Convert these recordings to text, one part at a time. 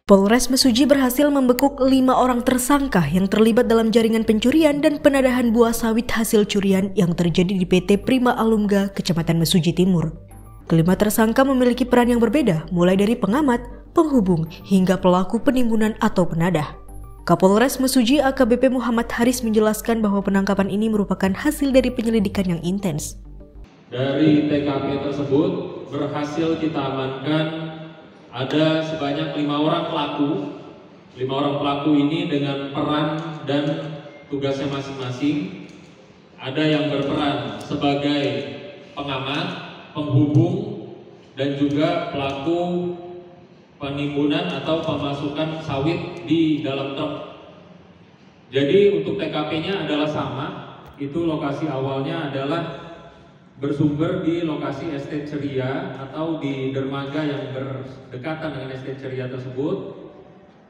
Polres Mesuji berhasil membekuk 5 orang tersangka yang terlibat dalam jaringan pencurian dan penadahan buah sawit hasil curian yang terjadi di PT Prima Alumga, Kecamatan Mesuji Timur. Kelima tersangka memiliki peran yang berbeda, mulai dari pengamat, penghubung, hingga pelaku penimbunan atau penadah. Kapolres Mesuji AKBP Muhammad Haris menjelaskan bahwa penangkapan ini merupakan hasil dari penyelidikan yang intens. Dari TKP tersebut berhasil kita amankan ada sebanyak 5 orang pelaku. 5 orang pelaku ini dengan peran dan tugasnya masing-masing. Ada yang berperan sebagai pengamat, penghubung, dan juga pelaku penimbunan atau pemasukan sawit di dalam truk. Jadi untuk TKP-nya adalah sama. Itu lokasi awalnya adalah bersumber di lokasi Estate Ceria atau di dermaga yang berdekatan dengan Estate Ceria tersebut,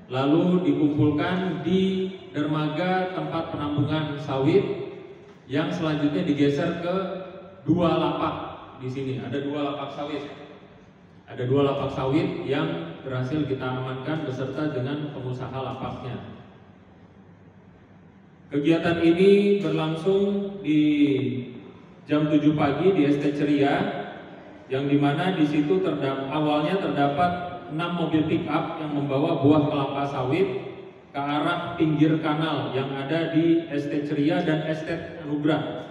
lalu dikumpulkan di dermaga tempat penampungan sawit yang selanjutnya digeser ke 2 lapak. Di sini ada 2 lapak sawit. Ada 2 lapak sawit yang berhasil kita amankan beserta dengan pengusaha lapaknya. Kegiatan ini berlangsung di jam 7 pagi di Estate Ceria, yang dimana di situ awalnya terdapat 6 mobil pick up yang membawa buah kelapa sawit ke arah pinggir kanal yang ada di Estate Ceria dan Estate Anugrah.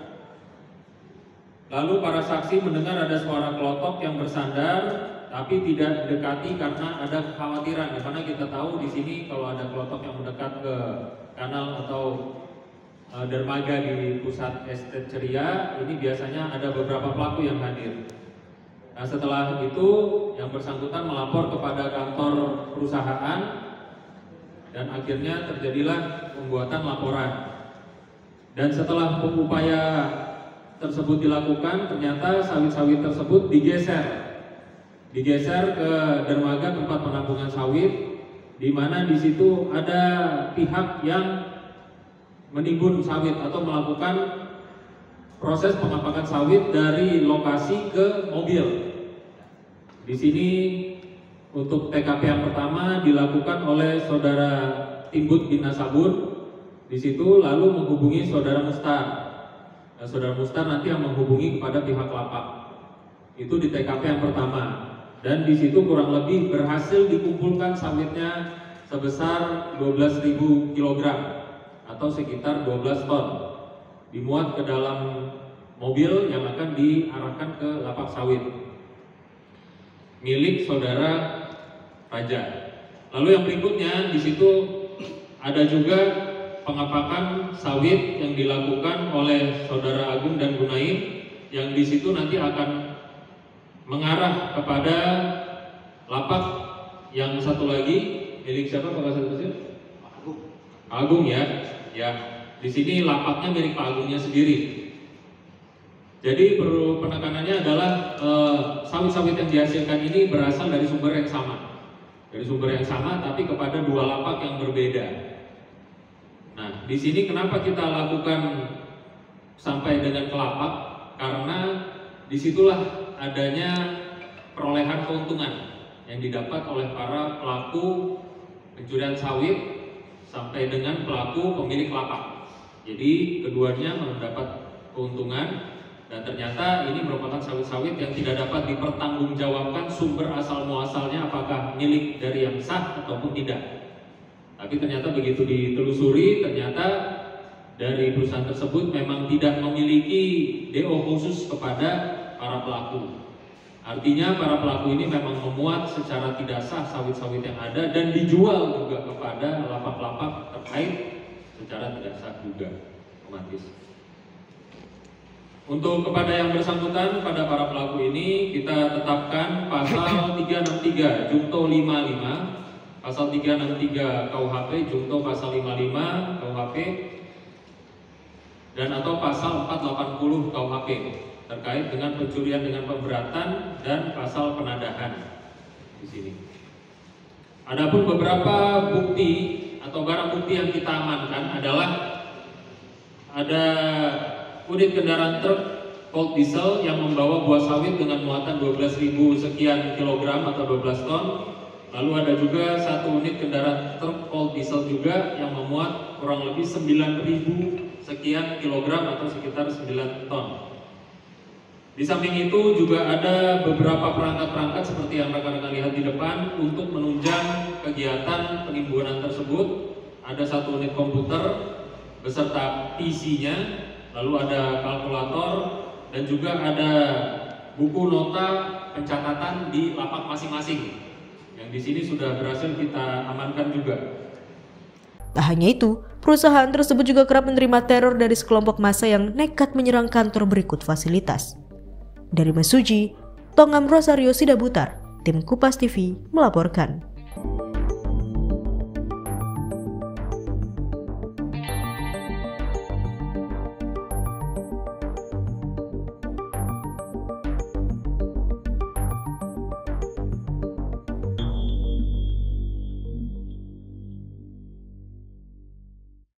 Lalu para saksi mendengar ada suara kelotok yang bersandar, tapi tidak didekati karena ada kekhawatiran. Karena kita tahu di sini kalau ada kelotok yang mendekat ke kanal atau dermaga di pusat Estate Ceria, ini biasanya ada beberapa pelaku yang hadir. Nah, setelah itu yang bersangkutan melapor kepada kantor perusahaan dan akhirnya terjadilah pembuatan laporan. Dan setelah upaya tersebut dilakukan, ternyata sawit-sawit tersebut digeser ke dermaga tempat penampungan sawit, di mana di situ ada pihak yang menimbun sawit atau melakukan proses pengapakan sawit dari lokasi ke mobil. Di sini untuk TKP yang pertama dilakukan oleh saudara Timbut bin Nasabun. Di situ lalu menghubungi saudara Mustar. Nah, saudara Mustar nanti yang menghubungi kepada pihak lapak. Itu di TKP yang pertama. Dan di situ kurang lebih berhasil dikumpulkan sawitnya sebesar 12.000 kg. Atau sekitar 12 ton, dimuat ke dalam mobil yang akan diarahkan ke lapak sawit milik saudara Raja. Lalu yang berikutnya di situ ada juga pengapakan sawit yang dilakukan oleh saudara Agung dan Gunaim, yang di situ nanti akan mengarah kepada lapak yang satu lagi milik siapa Pak Kasat? Agung ya, di sini lapaknya milik Pak Agungnya sendiri. Jadi perlu penekanannya adalah sawit-sawit yang dihasilkan ini berasal dari sumber yang sama, tapi kepada 2 lapak yang berbeda. Nah, di sini kenapa kita lakukan sampai dengan ke lapak? Karena disitulah adanya perolehan keuntungan yang didapat oleh para pelaku pencurian sawit sampai dengan pelaku pemilik lapak. Jadi keduanya mendapat keuntungan, dan ternyata ini merupakan sawit-sawit yang tidak dapat dipertanggungjawabkan sumber asal muasalnya apakah milik dari yang sah ataupun tidak. Tapi ternyata begitu ditelusuri, ternyata dari perusahaan tersebut memang tidak memiliki DO khusus kepada para pelaku. Artinya para pelaku ini memang memuat secara tidak sah sawit-sawit yang ada dan dijual juga kepada lapak-lapak terkait secara tidak sah juga, otomatis. Untuk kepada yang bersangkutan pada para pelaku ini kita tetapkan pasal 363 Junto 55, pasal 363 KUHP Junto pasal 55 KUHP, dan atau pasal 480 KUHP terkait dengan pencurian dengan pemberatan dan pasal penadahan di sini. Adapun beberapa bukti atau barang bukti yang kita amankan adalah ada unit kendaraan truk Colt Diesel yang membawa buah sawit dengan muatan 12.000 sekian kilogram atau 12 ton, Lalu ada juga 1 unit kendaraan truk cold diesel juga yang memuat kurang lebih 9.000 sekian kilogram atau sekitar 9 ton. Di samping itu juga ada beberapa perangkat-perangkat seperti yang rekan-rekan lihat di depan untuk menunjang kegiatan penimbunan tersebut. Ada 1 unit komputer beserta PC-nya, lalu ada kalkulator dan juga ada buku nota pencatatan di lapak masing-masing. Yang di sini sudah berhasil kita amankan juga. Tak hanya itu, perusahaan tersebut juga kerap menerima teror dari sekelompok massa yang nekat menyerang kantor berikut fasilitas. Dari Mesuji, Tongam Rosario Sidabutar, tim Kupas TV melaporkan.